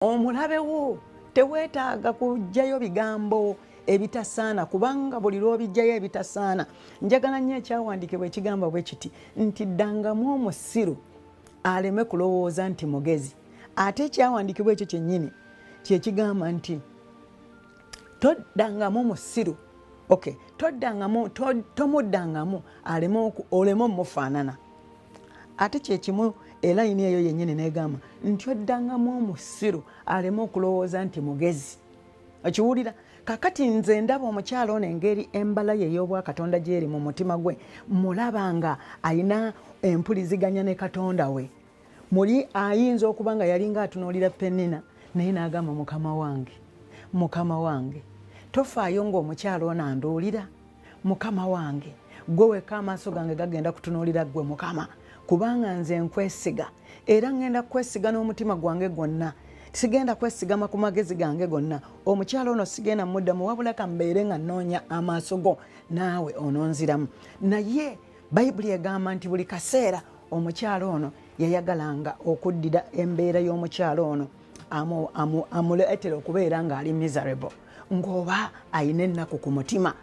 omulabe wo teweetaaga kujjayo bigambo ebitasaana kubanga buli lw'obijjayo ebitasaana. Njagala nnyo ekyawandiikibwa ekigamba bwe kiti nti ddangamu omusiru aleme kulowooza nti mugezi. Ate ekyawandiikibwa ekyo kyennyini kye kigamba nti toddangamu musiru, tomuddangamu oleme omufaanana. Ate kye kimu elayini eyo yennyini negamba nti oddangamu omusiru aleme okulowooza nti mugezi. Okiwulira? Kakati nze ndaba omukyalo ono engeri embala ye ey'obwakatonda gy'eri mu mutima gwe, mulaba nga alina empuliziganya ne Katonda we. Muli ayinza okuba nga yali ng'atunuulira Penina naye n'agamba mukama wange tofaayo ng'omukyalo ono anduulira. Mukama wange gwe wekka amaaso gange gagenda kutunuulira ggwe Mukama, kubanga nze nkwesiga era ngenda kwesiga n'omutima gwange gwonna. Sigenda kwesigama ku magezi gange gonna. Omukyalo ono sigenda muddamu wabula kambeere nga nnoonya amaaso go naawe ononziramu. Naye Bayibuli egamba nti buli kaseera omukyalo ono yayagalanga okuddira embeera y'omukyalo ono amuleetera okubeera ng'ali miserable, ng'oba ayina ennaku ku mutima.